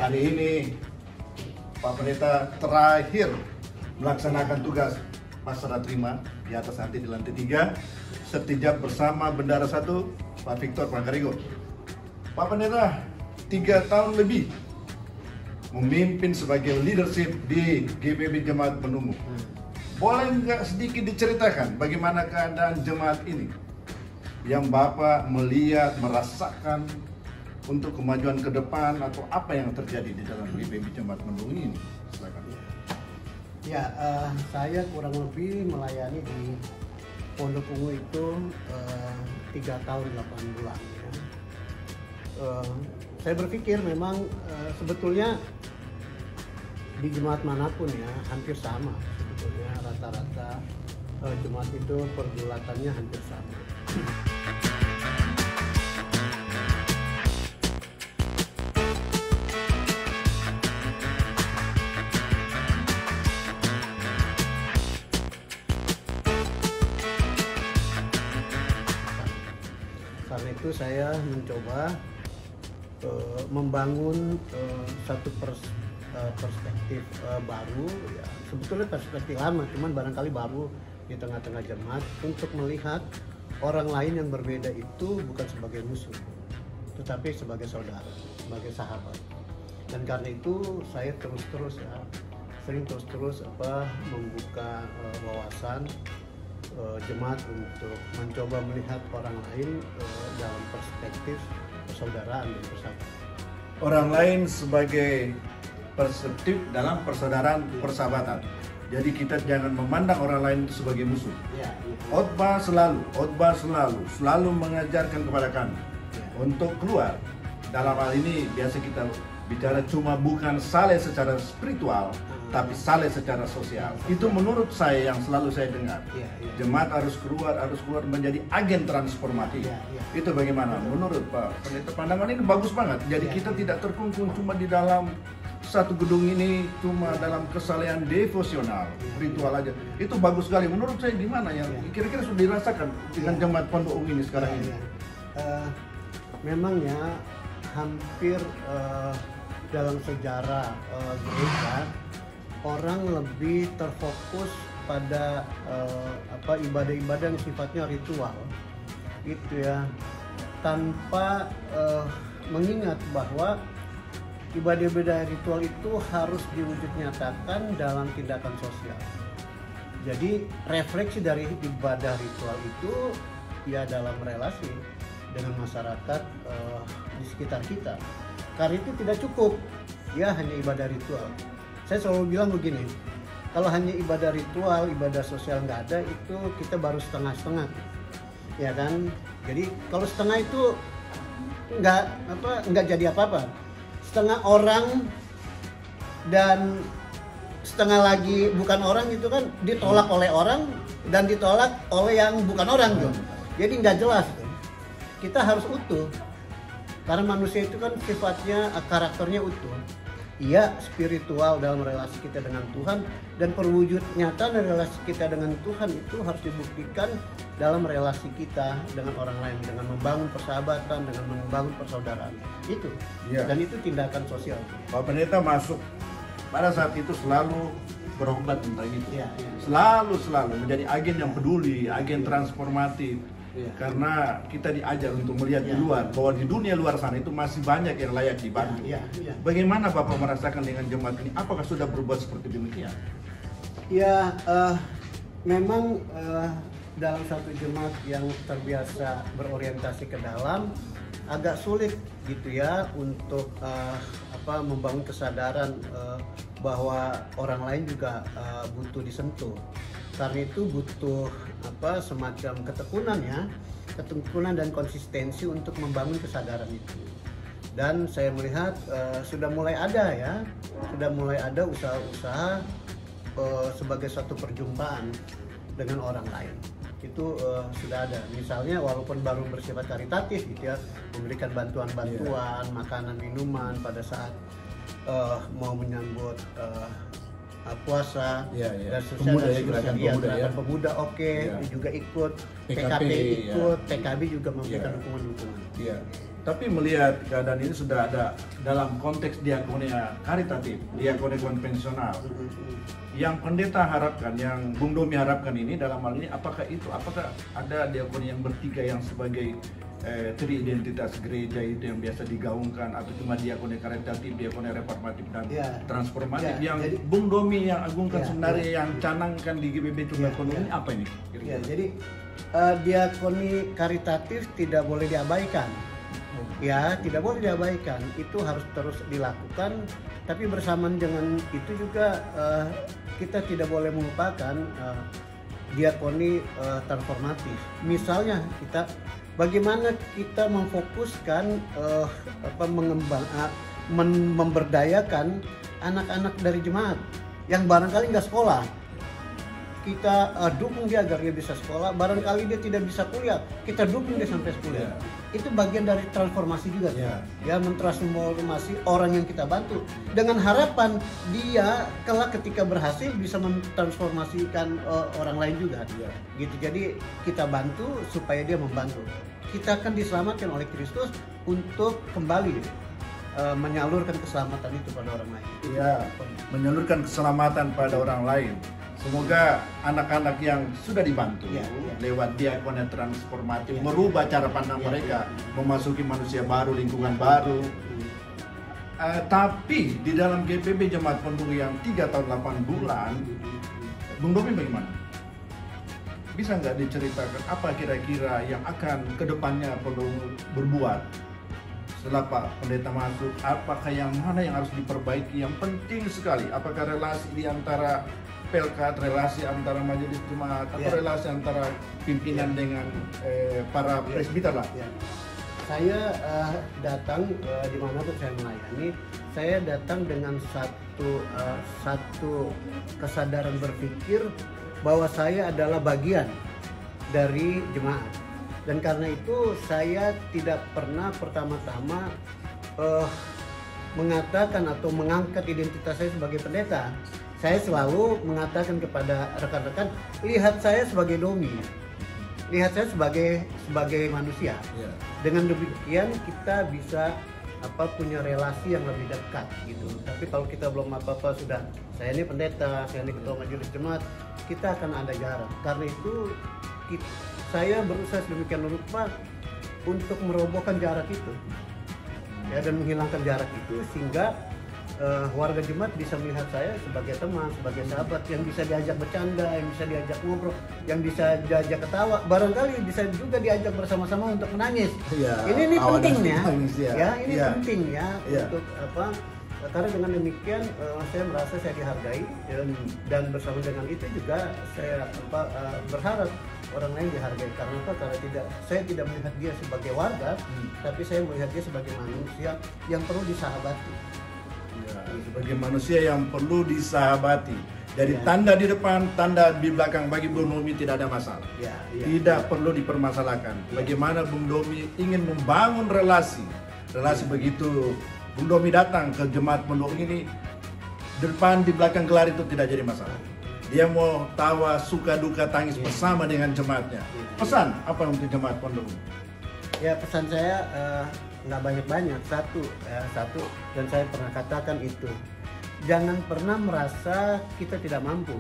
Hari ini Pak Pendeta terakhir melaksanakan tugas pas serah terima di atas nanti di lantai 3 setijab bersama Bendara 1 Pak Victor Pangkarigo. Pak Pendeta 3 tahun lebih memimpin sebagai leadership di GPB Jemaat Penumbuh. Boleh nggak sedikit diceritakan bagaimana keadaan jemaat ini yang Bapak melihat, merasakan untuk kemajuan ke depan atau apa yang terjadi di dalam GPB Jemaat Penumbuh ini? Silakan. Ya, saya kurang lebih melayani di Pondok Ungu itu 3 tahun 8 bulan. Ya. Saya berpikir memang sebetulnya di jemaat manapun ya hampir sama sebetulnya, rata-rata jemaat itu pergulatannya hampir sama. Karena itu saya mencoba membangun satu perspektif baru, ya sebetulnya perspektif lama, cuman barangkali baru di tengah-tengah jemaat untuk melihat orang lain yang berbeda itu bukan sebagai musuh, tetapi sebagai saudara, sebagai sahabat. Dan karena itu saya sering terus membuka wawasan jemaat untuk mencoba melihat orang lain dalam perspektif persaudaraan dan persahabatan. Orang lain sebagai perspektif dalam persaudaraan persahabatan. Jadi kita jangan memandang orang lain itu sebagai musuh. Ya, Khotbah selalu mengajarkan kepada kami untuk keluar. Dalam hal ini biasa kita bicara cuma bukan saleh secara spiritual, tapi saleh secara sosial. Itu menurut saya yang selalu saya dengar. Jemaat harus keluar menjadi agen transformasi. Itu bagaimana? Menurut Pak Pendeta, pandangan ini bagus banget. Jadi kita tidak terkungkung cuma di dalam satu gedung ini, cuma dalam kesalehan devosional, ritual aja. Itu bagus sekali. Menurut saya gimana ya? Kira-kira sudah dirasakan dengan jemaat Pondok Ungu ini sekarang ini? Memang ya hampir dalam sejarah gereja orang lebih terfokus pada ibadah-ibadah yang sifatnya ritual, gitu ya, tanpa mengingat bahwa ibadah-ibadah ritual itu harus diwujud nyatakan dalam tindakan sosial. Jadi refleksi dari ibadah ritual itu ya dalam relasi dengan masyarakat di sekitar kita. Karena itu tidak cukup ya hanya ibadah ritual. Saya selalu bilang begini, kalau hanya ibadah ritual, ibadah sosial nggak ada, itu kita baru setengah-setengah, ya kan? Jadi kalau setengah itu nggak jadi apa-apa. Setengah orang dan setengah lagi bukan orang itu kan ditolak oleh orang dan ditolak oleh yang bukan orang tuh. Jadi nggak jelas tuh. Kita harus utuh karena manusia itu kan sifatnya, karakternya utuh. Iya, spiritual dalam relasi kita dengan Tuhan, dan perwujud nyata dari relasi kita dengan Tuhan itu harus dibuktikan dalam relasi kita dengan orang lain, dengan membangun persahabatan, dengan membangun persaudaraan. Itu. Dan itu tindakan sosial. Pak Pendeta masuk pada saat itu selalu berobat tentang itu. Selalu menjadi agen yang peduli, agen transformatif. Karena kita diajar untuk melihat di luar, bahwa di dunia luar sana itu masih banyak yang layak dibantu. Bagaimana Bapak merasakan dengan jemaat ini? Apakah sudah berbuat seperti demikian? Ya, memang dalam satu jemaat yang terbiasa berorientasi ke dalam, agak sulit gitu ya untuk membangun kesadaran bahwa orang lain juga butuh disentuh. Karena itu butuh semacam ketekunan dan konsistensi untuk membangun kesadaran itu. Dan saya melihat sudah mulai ada usaha-usaha sebagai suatu perjumpaan dengan orang lain. Itu sudah ada. Misalnya walaupun baru bersifat karitatif gitu ya, memberikan bantuan-bantuan, makanan, minuman pada saat mau menyambut puasa dan seterusnya, pemuda juga ikut, PKP ikut, PKB juga memberikan dukungan-dukungan. Tapi melihat keadaan ini sudah ada dalam konteks diakonia karitatif, diakonia konvensional. Yang pendeta harapkan, yang Bung Domi harapkan ini dalam hal ini apakah ada diakonia yang bertiga yang sebagai triidentitas gereja itu yang biasa digaungkan, atau cuma diakonia karitatif, diakonia reformatif dan transformatif yang jadi, Bung Domi yang agungkan sebenarnya yang canangkan di GBB Tunggal ini apa ini? Jadi diakoni karitatif tidak boleh diabaikan. Ya, tidak boleh diabaikan. Itu harus terus dilakukan. Tapi bersamaan dengan itu juga kita tidak boleh melupakan diakoni transformatif. Misalnya bagaimana kita memfokuskan memberdayakan anak-anak dari jemaat yang barangkali nggak sekolah. Kita dukung dia agar dia bisa sekolah, barangkali dia tidak bisa kuliah, kita dukung dia sampai kuliah. Itu bagian dari transformasi juga, ya, mentransformasi orang yang kita bantu dengan harapan dia kelak ketika berhasil bisa mentransformasikan orang lain juga, gitu. Jadi kita bantu supaya dia membantu. Kita akan diselamatkan oleh Kristus untuk kembali menyalurkan keselamatan itu pada orang lain. Ya, menyalurkan keselamatan pada orang lain. Semoga anak-anak yang sudah dibantu lewat diakonia transformatif merubah cara pandang mereka, memasuki manusia baru, lingkungan baru. Tapi di dalam GPB Jemaat Pendukung yang 3 tahun 8 bulan, Bung Domi bagaimana? Bisa nggak diceritakan apa kira-kira yang akan kedepannya perlu berbuat setelah Pak Pendeta masuk? Apakah yang mana yang harus diperbaiki? Yang penting sekali, apakah relasi di antara Pelkat, relasi antara majelis jemaat, atau relasi antara pimpinan dengan para presbiter lah. Saya datang dimanapun saya melayani, saya datang dengan satu kesadaran berpikir bahwa saya adalah bagian dari jemaat, dan karena itu saya tidak pernah pertama-tama mengatakan atau mengangkat identitas saya sebagai pendeta. Saya selalu mengatakan kepada rekan-rekan, lihat saya sebagai Domi, lihat saya sebagai manusia. Dengan demikian kita bisa punya relasi yang lebih dekat gitu. Tapi kalau kita belum apa-apa sudah, saya ini pendeta, saya ini ketua majelis jemaat, kita akan ada jarak. Karena itu saya berusaha sedemikian rupa untuk merobohkan jarak itu, ya, dan menghilangkan jarak itu sehingga warga jemaat bisa melihat saya sebagai teman, sebagai sahabat yang bisa diajak bercanda, yang bisa diajak ngobrol, yang bisa diajak ketawa, barangkali bisa juga diajak bersama-sama untuk menangis. Ini pentingnya, ini penting ya untuk karena dengan demikian saya merasa saya dihargai, dan bersama dengan itu juga saya berharap orang lain dihargai. Karena apa? Karena saya tidak melihat dia sebagai warga, tapi saya melihat dia sebagai manusia yang perlu disahabati. Sebagai manusia yang perlu disahabati. Dari tanda di depan, tanda di belakang, bagi Bung Domi tidak ada masalah. Tidak perlu dipermasalahkan. Bagaimana Bung Domi ingin membangun relasi begitu Bung Domi datang ke Jemaat Pendukung ini, depan di belakang gelar itu tidak jadi masalah. Dia mau tawa, suka, duka, tangis bersama dengan jemaatnya. Pesan apa untuk Jemaat Pendukung? Ya, pesan saya nggak banyak-banyak, satu, dan saya pernah katakan itu, jangan pernah merasa kita tidak mampu.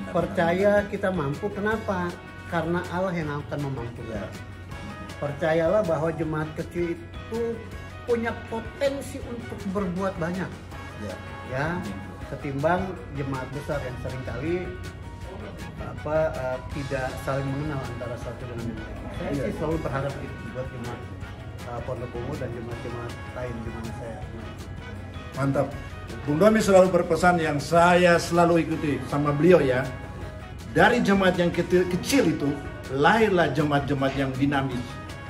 Percaya kita mampu. Kenapa? Karena Allah yang akan memampukan. Percayalah bahwa jemaat kecil itu punya potensi untuk berbuat banyak, ketimbang jemaat besar yang seringkali tidak saling mengenal antara satu dengan yang lain. Saya sih selalu berharap itu buat jemaat Pondok Ungu dan jemaat-jemaat lain di mana saya. Mantap. Bung Domi selalu berpesan yang saya selalu ikuti sama beliau ya. Dari jemaat yang kecil itu lahirlah jemaat-jemaat yang dinamis,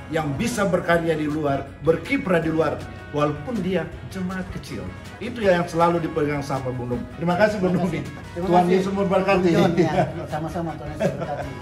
yang bisa berkarya di luar, berkiprah di luar, walaupun dia jemaat kecil. Itu ya yang selalu dipegang sama Bung Domi. Terima kasih Bung Domi. Tuhan Yesus memberkati. Sama-sama Tuhan Yesus memberkati.